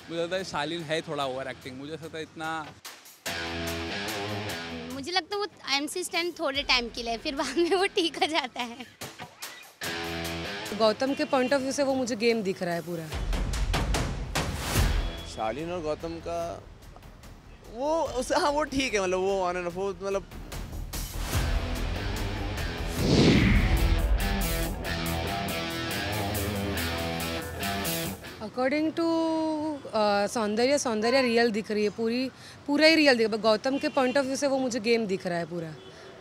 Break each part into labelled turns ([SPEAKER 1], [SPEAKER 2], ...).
[SPEAKER 1] मुझे लगता है शालीन है थोड़ा ओवर एक्टिंग, मुझे लगता है इतना।
[SPEAKER 2] मुझे लगता है वो एमसी स्टैंड थोड़े टाइम के लिए, फिर बाद में वो ठीक हो जाता है।
[SPEAKER 3] गौतम के पॉइंट ऑफ व्यू से वो मुझे गेम दिख रहा है पूरा।
[SPEAKER 4] शालीन और गौतम का वो हाँ वो ठीक है, मतलब वो ऑन एंड ऑफ, वो मतलब
[SPEAKER 3] अकॉर्डिंग टू सौंदर्य रियल दिख रही है, पूरा ही रियल दिख रहा है। गौतम के पॉइंट ऑफ व्यू से वो मुझे गेम दिख रहा है पूरा,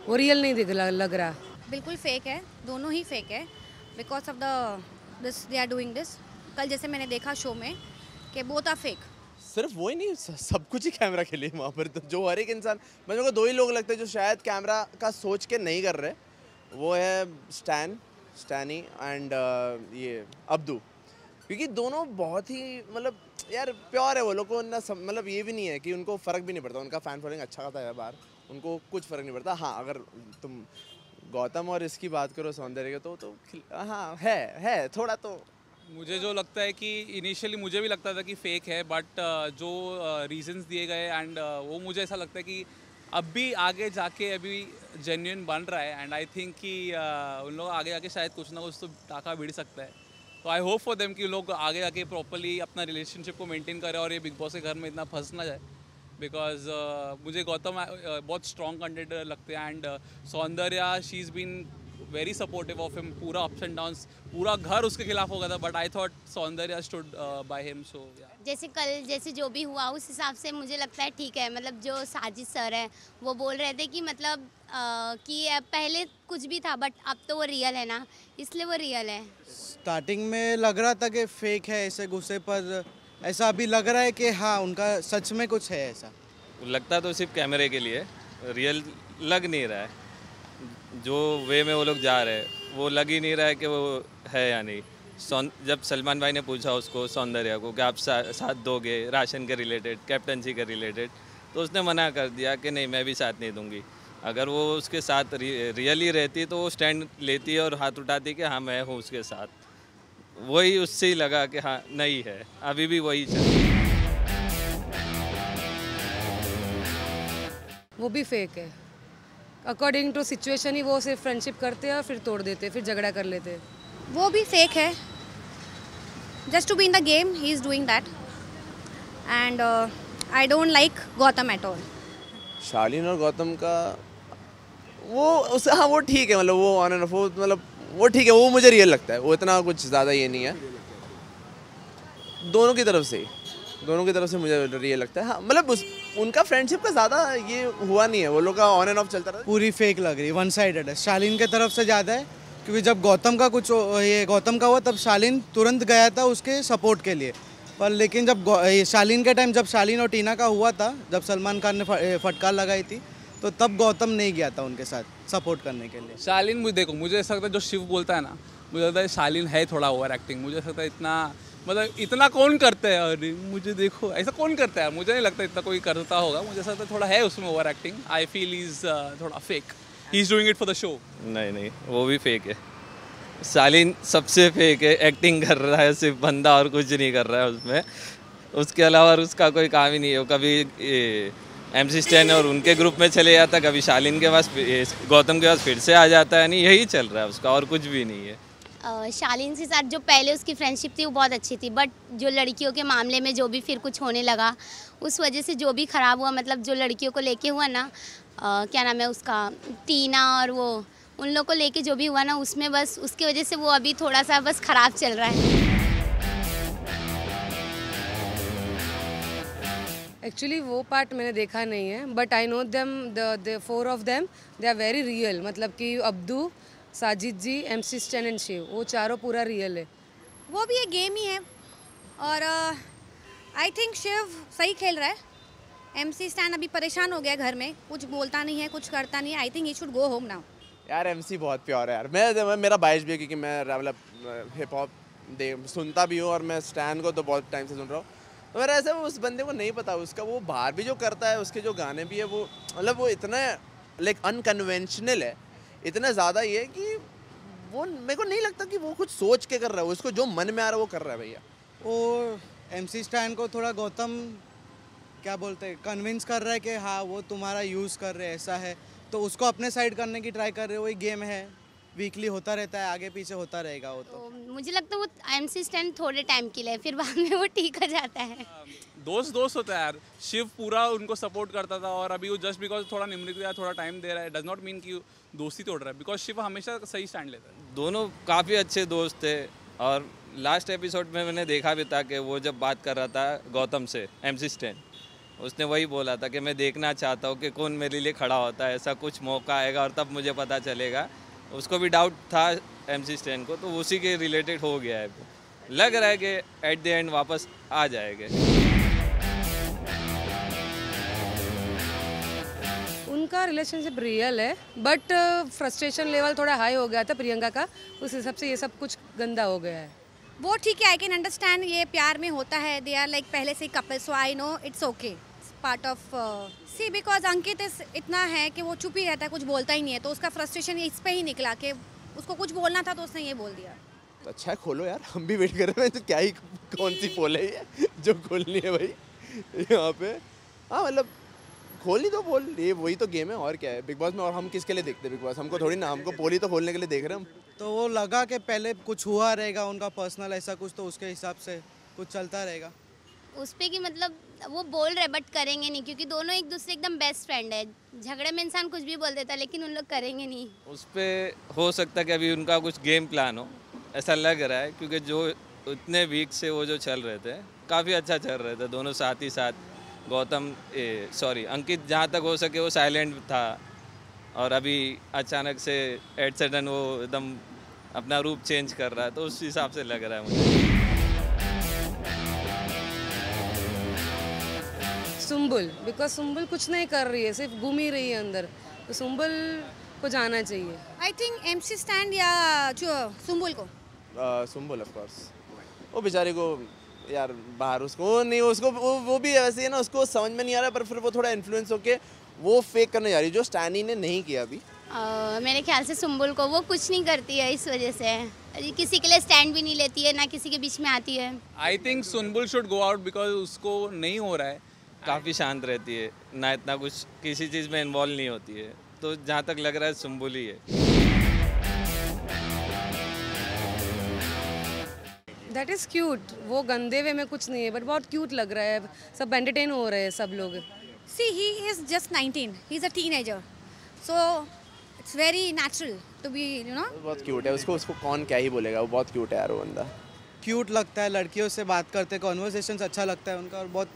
[SPEAKER 3] वो रियल नहीं लग रहा।
[SPEAKER 5] बिल्कुल फेक है, दोनों ही फेक है, because of this they are doing this. कल जैसे मैंने देखा शो में कि बोथ आर फेक।
[SPEAKER 4] सिर्फ वो ही नहीं, सब कुछ ही कैमरा के लिए वहाँ पर, तो जो हर एक इंसान, मेरे को दो ही लोग लगते हैं जो शायद कैमरा का सोच के नहीं कर रहे, वो है स्टैनी एंड ये अब्दू, क्योंकि दोनों बहुत ही मतलब यार प्योर है वो लोग को ना, मतलब ये भी नहीं है कि उनको फ़र्क भी नहीं पड़ता, उनका फ़ैन फॉलोइंग अच्छा खाता है बाहर, उनको कुछ फ़र्क नहीं पड़ता। हाँ अगर तुम गौतम और इसकी बात करो सौंदर्य के, तो हाँ है थोड़ा तो।
[SPEAKER 1] मुझे जो लगता है कि इनिशियली मुझे भी लगता था कि फेक है, बट जो रीजंस दिए गए एंड वो मुझे ऐसा लगता है कि अब भी आगे जाके अभी जेन्युइन बन रहा है, एंड आई थिंक कि उन लोग आगे जाके शायद कुछ ना कुछ तो टाका भिड़ सकता है। तो आई होप फॉर देम कि लोग आगे जाके प्रॉपरली अपना रिलेशनशिप को मेंटेन करें और ये बिग बॉस के घर में इतना फंस ना जाए, बिकॉज मुझे गौतम बहुत स्ट्रॉन्ग कंटेंटर लगते हैं, and Soundarya she is been very supportive of him, पूरा अप्स एंड डाउन्स, पूरा घर उसके खिलाफ हो गया था, but I thought Soundarya stood by him. So
[SPEAKER 2] जैसे कल जैसे जो भी हुआ उस हिसाब से मुझे लगता है ठीक है। मतलब जो साजिद सर है वो बोल रहे थे कि मतलब कि पहले कुछ भी था बट अब तो वो रियल है ना, इसलिए वो रियल है।
[SPEAKER 6] स्टार्टिंग में लग रहा था कि फेक है ऐसे गुस्से पर, ऐसा अभी लग रहा है कि हाँ उनका सच में कुछ है ऐसा।
[SPEAKER 7] लगता तो सिर्फ कैमरे के लिए, रियल लग नहीं रहा है। जो वे में वो लोग जा रहे हैं वो लग ही नहीं रहा है कि वो है या नहीं। जब सलमान भाई ने पूछा उसको सौंदर्या को कि आप साथ दोगे राशन के रिलेटेड, कैप्टनसी के रिलेटेड, तो उसने मना कर दिया कि नहीं मैं भी साथ नहीं दूंगी। अगर वो उसके साथ रियली रहती तो वो स्टैंड लेती और हाथ उठाती कि हाँ मैं हूँ उसके साथ। वही उससे ही लगा कि हाँ नहीं है, अभी भी वही चल रहा है।
[SPEAKER 3] वो भी फेक है। अकॉर्डिंग टू सिचुएशन ही वो सिर्फ फ्रेंडशिप करते हैं और फिर तोड़ देते हैं, फिर झगड़ा कर लेते हैं।
[SPEAKER 5] वो भी फेक है, just to be in the game he is doing that, and I don't like Gautam at all.
[SPEAKER 4] Shalin और गौतम का वो हाँ वो ठीक है, मतलब वो ऑन एंड ऑफ, वो मतलब वो ठीक है, वो मुझे रियल लगता है, वो इतना कुछ ज़्यादा ये नहीं है। दोनों की तरफ से मुझे रियल लगता है। हाँ मतलब उनका फ्रेंडशिप का ज़्यादा ये हुआ नहीं है, वो लोग का ऑन एंड ऑफ चलता रहा।
[SPEAKER 6] पूरी फेक लग रही है, वन साइडेड है। शालीन के तरफ से ज़्यादा है, क्योंकि जब गौतम का हुआ तब शालीन तुरंत गया था उसके सपोर्ट के लिए, पर लेकिन जब शालीन के टाइम, जब शालीन और टीना का हुआ था, जब सलमान खान ने फटकार लगाई थी, तो तब गौतम नहीं गया था उनके साथ सपोर्ट करने के लिए।
[SPEAKER 1] शालीन मुझे ऐसा लगता है जो शिव बोलता है ना, मुझे लगता है शालीन है थोड़ा ओवर एक्टिंग। मुझे ऐसा लगता है इतना, मतलब इतना कौन करता है, अरे मुझे देखो ऐसा कौन करता है, मुझे नहीं लगता इतना कोई करता होगा। मुझे ऐसा लगता है थोड़ा है उसमें over acting. I feel is थोड़ा fake, he is doing it for the show.
[SPEAKER 7] नहीं वो भी फेक है। शालीन सबसे फेक है, एक्टिंग कर रहा है सिर्फ बंदा, और कुछ नहीं कर रहा है उसमें। उसके अलावा उसका कोई काम ही नहीं है। वो कभी MC स्टैन और उनके ग्रुप में चले जाता, कभी शालीन के पास, गौतम के पास फिर से आ जाता है। नहीं यही चल रहा है उसका, और कुछ भी नहीं है।
[SPEAKER 2] शालीन के साथ जो पहले उसकी फ्रेंडशिप थी वो बहुत अच्छी थी, बट जो लड़कियों के मामले में जो भी फिर कुछ होने लगा उस वजह से जो भी ख़राब हुआ, मतलब जो लड़कियों को लेके हुआ ना, क्या नाम है उसका, टीना, और वो उन लोग को लेके जो भी हुआ ना, उसमें बस उसकी वजह से वो अभी थोड़ा सा बस ख़राब चल रहा है।
[SPEAKER 3] एक्चुअली वो पार्ट मैंने देखा नहीं है, but I know them, the four of them they are very real. मतलब कि Abdu, Sajid ji, MC Stan and Shiv, वो चारों पूरा रियल है।
[SPEAKER 5] वो भी एक गेम ही है, और आई थिंक शिव सही खेल रहा है। MC स्टैन अभी परेशान हो गया घर में, कुछ बोलता नहीं है, कुछ करता नहीं है। I think he should go home now.
[SPEAKER 4] यार MC बहुत प्योर है यार। मेरा बाइस भी है, क्योंकि मैं मतलब हिप हॉप सुनता भी हूँ और मैं स्टैन को तो बहुत टाइम से सुन रहा हूँ। तो मेरा ऐसा उस बंदे को नहीं पता उसका, वो बाहर भी जो करता है, उसके जो गाने भी है, वो मतलब वो इतना लाइक अनकन्वेंशनल है, इतना ज़्यादा ये है कि वो मेरे को नहीं लगता कि वो कुछ सोच के कर रहा है। उसको जो मन में आ रहा है वो कर रहा है भैया।
[SPEAKER 6] वो MC स्टैन को थोड़ा गौतम क्या बोलते हैं कन्विंस कर रहा है कि हाँ वो तुम्हारा यूज़ कर रहे हैं ऐसा है, तो उसको अपने साइड करने की ट्राई कर रहे हो। वही गेम है, वीकली होता रहता है, आगे पीछे होता रहेगा वो तो।
[SPEAKER 2] तो मुझे लगता है वो MC स्टैंड थोड़े टाइम के लिए, फिर बाद में वो ठीक हो जाता है।
[SPEAKER 1] दोस्त दोस्त होता है यार। शिव पूरा उनको सपोर्ट करता था और अभी वो जस्ट बिकॉज थोड़ा निम्रित या थोड़ा टाइम दे रहा है डज नॉट मीन कि दोस्ती तोड़ रहा है, बिकॉज शिव हमेशा सही स्टैंड लेता है।
[SPEAKER 7] दोनों काफ़ी अच्छे दोस्त थे और लास्ट एपिसोड में मैंने देखा भी था कि वो जब बात कर रहा था गौतम से, MC स्टैन, उसने वही बोला था कि मैं देखना चाहता हूँ कि कौन मेरे लिए खड़ा होता है, ऐसा कुछ मौका आएगा और तब मुझे पता चलेगा। उसको भी डाउट था MC स्टैन को, तो उसी के रिलेटेड हो गया है। लग रहा है कि एट द एंड वापस आ जाएंगे।
[SPEAKER 3] उनका रिलेशनशिप रियल है, बट फ्रस्ट्रेशन लेवल थोड़ा हाई हो गया था प्रियंका का, उस हिसाब से ये सब कुछ गंदा हो गया है।
[SPEAKER 5] वो ठीक है, आई कैन अंडरस्टैंड, ये प्यार में होता है, दे आर लाइक पहले से couple, so I know it's okay, part of see, because Ankit इतना है कि वो चुप ही रहता है, कुछ बोलता ही नहीं है, तो उसका फ्रस्ट्रेशन इस पे ही निकला कि उसको कुछ बोलना था तो उसने ये बोल दिया।
[SPEAKER 4] तो अच्छा है, खोलो यार, हम भी वेट कर रहे हैं। तो क्या ही कौन सी पोल है ये जो खोलनी है भाई यहाँ पे। हाँ मतलब खोल ही तो पोल, ये वही तो गेम है और क्या है बिग बॉस में। और हम किसके लिए देखते हैं बिग बॉस, हमको थोड़ी ना, हमको पोल ही तो खोलने के लिए देख रहे हैं हम।
[SPEAKER 6] तो वो लगा कि पहले कुछ हुआ रहेगा उनका पर्सनल ऐसा कुछ, तो उसके हिसाब से कुछ चलता रहेगा
[SPEAKER 2] उस पे कि मतलब वो बोल रहे बट करेंगे नहीं, क्योंकि दोनों एक दूसरे एकदम बेस्ट फ्रेंड है। झगड़े में इंसान कुछ भी बोल देता है, लेकिन उन लोग करेंगे नहीं।
[SPEAKER 7] उस पर हो सकता है कि अभी उनका कुछ गेम प्लान हो, ऐसा लग रहा है, क्योंकि जो उतने वीक से वो जो चल रहे थे काफ़ी अच्छा चल रहे थे दोनों साथ ही साथ। गौतम अंकित जहाँ तक हो सके वो साइलेंट था, और अभी अचानक से एट सडन वो एकदम अपना रूप चेंज कर रहा है, तो उस हिसाब से लग रहा है मुझे।
[SPEAKER 3] सुम्बुल, बिकॉज सुम्बुल कुछ नहीं कर रही है, सिर्फ घूम ही रही है अंदर, तो सुम्बुल को जाना चाहिए।
[SPEAKER 5] आई थिंक MC स्टैंड या सुम्बुल को,
[SPEAKER 4] सुम्बुल ऑफ कोर्स। वो बेचारे को यार बाहर उसको नहीं, उसको वो भी वैसे ही है ना, उसको समझ में नहीं आ रहा, पर फिर वो थोड़ा इन्फ्लुएंस होके वो फेक करने जा रही है जो स्टैनी ने नहीं किया अभी।
[SPEAKER 2] मेरे ख्याल से सुम्बुल को वो कुछ नहीं करती है, इस वजह से किसी के लिए स्टैंड भी नहीं लेती है, ना किसी के बीच में आती है।
[SPEAKER 1] I think Sumbul should go out because उसको नहीं हो रहा है।
[SPEAKER 7] काफ़ी शांत रहती है ना, इतना कुछ किसी चीज़ में इन्वॉल्व नहीं होती है, तो जहाँ तक लग रहा है सुम्बुल ही है।
[SPEAKER 3] दैट इज़ क्यूट, वो गंदे वे में कुछ नहीं है, बट बहुत क्यूट लग रहा है, सब एंटरटेन हो रहे हैं सब लोग।
[SPEAKER 5] See he is just 19, he is a teenager, so it's very natural to be you know.
[SPEAKER 4] बहुत क्यूट है, उसको कौन क्या ही बोलेगा, वो बहुत क्यूट है यार वो बंदा।
[SPEAKER 6] क्यूट लगता है, लड़कियों से बात करते, कॉन्वर्सेशन अच्छा लगता है उनका, और बहुत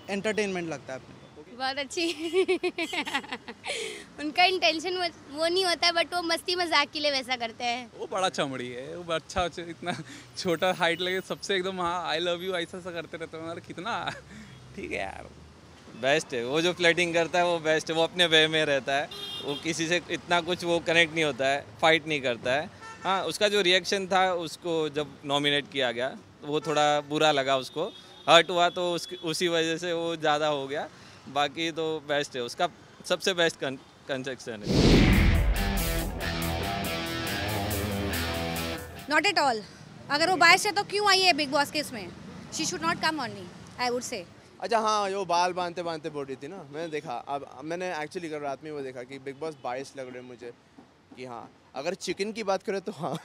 [SPEAKER 6] एंटरटेनमेंट लगता है अपने को।
[SPEAKER 2] बहुत अच्छी उनका इंटेंशन वो नहीं होता है, बट वो मस्ती मजाक के लिए वैसा करते हैं।
[SPEAKER 1] वो बड़ा चमड़ी है, वो अच्छा इतना छोटा हाइट लगे सबसे एकदम, हाँ आई लव यू ऐसा सा करते रहते हैं, कितना ठीक है यार।
[SPEAKER 7] बेस्ट है वो जो फ्लर्टिंग करता है, वो बेस्ट है, वो अपने वे में रहता है, वो किसी से इतना कुछ वो कनेक्ट नहीं होता है, फाइट नहीं करता है। हाँ, उसका जो रिएक्शन था उसको जब नॉमिनेट किया गया तो वो थोड़ा बुरा लगा, उसको हर्ट हुआ, तो उसी वजह से वो ज़्यादा हो गया। बाकी तो बेस्ट है, उसका सबसे बेस्ट कंसेक्शन है।
[SPEAKER 5] नॉट एट ऑल, अगर वो बायस है तो क्यों आई है बिग बॉस के इसमें? She should not come only, I would say.
[SPEAKER 4] अच्छा हाँ, जो बाल बांधते बांधते बोल रही थी ना, मैंने देखा, अब मैंने एक्चुअली कल रात में वो देखा कि बिग बॉस बायस लग रहे हैं मुझे, कि हाँ अगर चिकन की बात करें तो हाँ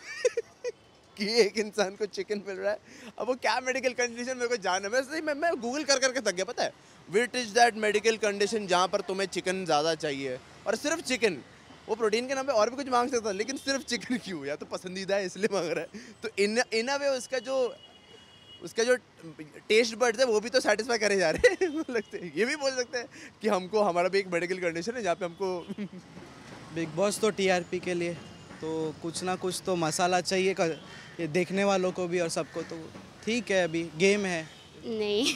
[SPEAKER 4] कि एक इंसान को चिकन मिल रहा है, अब वो क्या मेडिकल कंडीशन मेरे को जानना है, मैं गूगल कर करके थक गया, पता है विट इज़ दैट मेडिकल कंडीशन जहाँ पर तुम्हें चिकन ज़्यादा चाहिए, और सिर्फ चिकन, वो प्रोटीन के नाम पे और भी कुछ मांग सकता है, लेकिन सिर्फ चिकन क्यों? या तो पसंदीदा है इसलिए मांग रहा है, तो इन अ वे उसका जो टेस्ट बर्ड्स है वो भी तो सेटिस्फाई करे जा रहे हैं लगते हैं। ये भी बोल सकते हैं कि हमको, हमारा भी एक मेडिकल कंडीशन है जहाँ पे हमको
[SPEAKER 6] बिग बॉस तो TRP के लिए, तो कुछ ना कुछ तो मसाला चाहिए ये देखने वालों को भी और सबको, तो ठीक है, अभी गेम है।
[SPEAKER 2] नहीं